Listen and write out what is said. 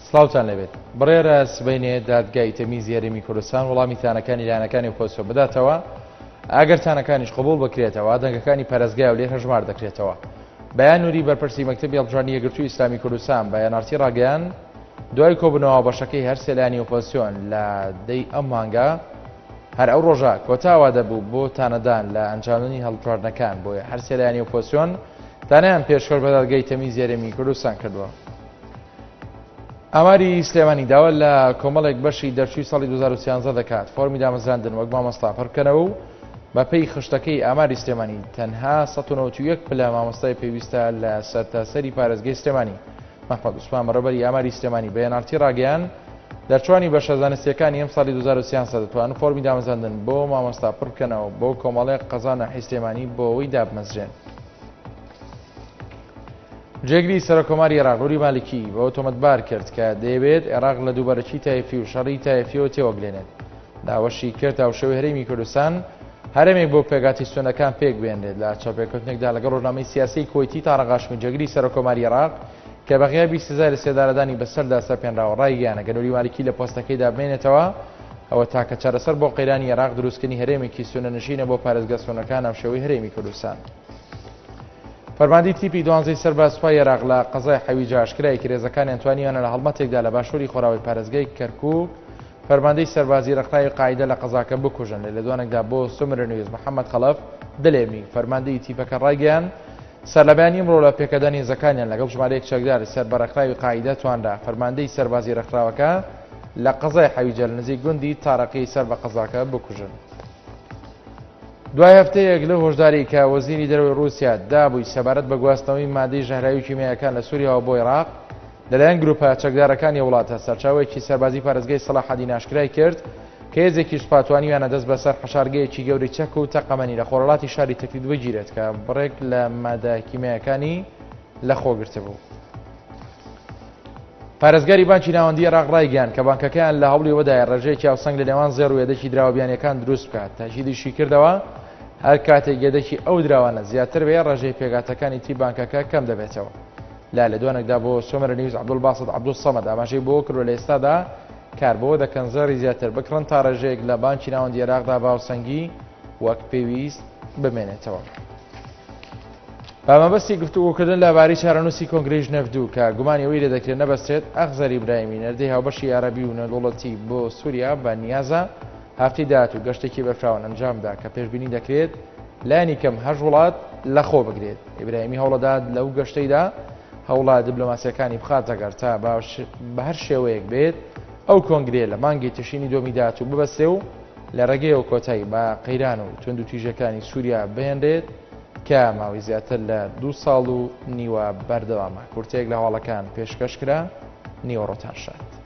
سڵاوتان لەبێت بڕێرە سبەینێ دادگای تەمیزی هەرێمی کوردستان وەڵامی تانەکانی لایەنەکانی ئۆپۆزیسیۆن بداتەوە ئەگەر تانەکانیش قبول بکرێتەوە دەنگەکانی پەرستگای و لێ هەژمار دەکرێتەوە. بەیان نووری بەرپرسی مەکتەبی هەڵبژاردننی یەکگرتووی ئیسلامی کوردستان بە یانارتی ڕاگەیان دوای کۆبوونەوە بەشەکەی هەر سێ لایەنی ئۆپۆزیسیۆن لە دەی ئەم مانگە هەر ئەو ڕۆژە کۆتاوا دەبوو بۆ تانەدان لە ئەنجامدنی هەڵبژاردنەکان بۆیە هەر سێ لایەنی ئۆپۆزیسیۆن تانەیان پێشکەش بە دادگای تەمیزی هەرێمی کوردستان کردووە. ئاماری سلێمانی داوە لە کۆمەڵێک بەشی دەرچووی ساڵی 2013 دەکات فۆرمی دامەزراندن وەک مامۆستا پڕکەنەوە و بە پێی خشتەکەی ئاماری سلێمانی تەنها 191 پلە مامۆستای پێویستە لە سەرتاسەری پارێزگای سلێمانی. مەحمەد عوسمان بەڕێوەبەری ئاماری سلێمانی بە یەنارتی ڕاگەیان دەرچوانی بەشە زانستیەکانی ئەم ساڵی 2013 دەتوانن فۆرمی دامەزراندن بۆ مامۆستا پڕکەنەوە بۆ کۆمەڵێک قەزانە حی سلێمانی بۆ ئەوەی دابمەزرێن. جێگری سەرۆکۆماری عێراق نووری مالیکی بەوە تۆمەتبار کرد کە دەیەوێت عێراق لە دووبەرەکی تایەفی و شەڕی تایەفیەوە تێوەگلێنێت. داوەشی کرد هاوشێوەی هەرێمی کوردستان هەرێمێک بۆ پێگاتی سوێنەکان پێک بێنرێت لە چاپێککەوتنێکدا لەگەڵ ڕۆژنامەی سیاسی کۆیتی تاڕەغاشمی جێگری سەرۆکۆماری عێراق کە بەغیابی سزای لە سێدارەدانی بەسەردا سەپێنراوە ڕایگەیانە گە نووری مالیکی لە پۆستەکەیدا بمێنێتەوە ئەوە تاکە چارەسەر بۆ قەیرانی عێراق دروستکردنی هەرێمێکی سوێنەنشینە بۆ پارێزگا سوێنەکان هاوشێوەی هەرێمی کوردستان. فەرماندەی تیپی 12 سەرباز سوپای عێراق لە قەزای حەویجە ئاشکرای کرێزەکانی ئەنتوانیانە لە هەڵمەتێکدا لە باشووری خۆراوی پارێزگای کەرکووک فەرماندەی سەربازی ڕێکخراوی قاعیدە لە قەزاکە بکوژن لە دوانێکدا بۆ سومر نوێز محەممەد خەڵەف دلێمی فەرماندەی تیپەکە ڕایگەیان سەر لەبیانی ئەمڕۆ لە پێکەدانی زەکانیان لەگەڵ ژمارەیەک چەکدار سەر بە ڕێکخراوی قاعیدە تواندا فەرماندەی سەربازی ڕێکخراوەکە لە قەزای حەویجە لە نزیک گوندی تارەقی سەر بە قەزاکە بکوژن. دوای هەفتەیەک لە هۆشداری کە وەزیری دەرەوەی رووسیا دابووی سەبارەت بە گواستنەوەی مادەی ژەهراوی کیمیاییەکان لە سووریاوە بۆ عێراق لەلایەن گروپە چەکدارەکانی وڵاتە سەرچاوێکی سەربازی پارێزگای سەلاحەدین ئاشکرای کرد کە هێزێکی سوپاتوانیویانە دەست بەسەر حەشارگەیەکی گەوری چەک و تەقەمەنی لە خۆرەڵاتی شاری تەکلیت بگیرێت کە بڕێک لە مادە کیمیاییەکانی لە خۆگرتە بوو. پارێزگاری بانکی ناوەندی عێراق ڕایگەیان کە بانکەکەیان لە هەوڵی وەدایە ڕێژەیەکی هاوسەنگ لە نێوان زێڕ و یەدەکی دراوەبیانیەکان دروست بکات تاکیدیشی کردەوە هەر کاتێک یەدەکی ئەو دراوانە زیاتر بێ ڕێژەی پێگاتەکانی تی بانکەکە کەم دەبێتەوە. لا لە دوانێکدا بۆ سومر نویز عەبدولباسط عەبدولسەمەد ئاماژەی بۆ کردووە لە ئێستادا کار بۆ دەکەن زەڕی زیاتر بکڕن تا ڕێژەیەک لە بانکی ناوەندی عێراقدا باوسەنگی وەک پێویست بمێنێتەوە. بەمەبەستی گفتوگۆکردن لەبارەی چارەنووسی کۆنگرەی ژنەڤدوو کە گومانی ئەوەی لێ دەکرێت نەبەستێت ئەخزەر ئیبراهیمی نەردەی هاوبەشی عەرەبی و نێودەوڵەتی بۆ سووریا بە نیازە هەفتەی داهاتوو گەشتێکی بەرفراوان ئەنجامدا کە پێشبینی دەکرێت لایەنی کەم 8 وڵات لەخۆ بگرێت. ئیبراهیمی هەوڵەدات لەو گەشتەیدا هەوڵا دیبلۆماسیەکانی بخاتەگەر تا بە هەر شێوەیەک بێت ئەو کۆنگرێ لە مانگی تشینی دۆمی داهاتوو ببەستێ و لە ڕێگەیەوە کۆتایی بە قەیران و توند و تیژەکانی سووریا بهێنرێت کە ماوەی زیاتر لە 2 ساڵ و نیوە بەردەوامە. کورتێک لە هەواڵەکان پێشکەش کرا نیوەڕۆتان شات.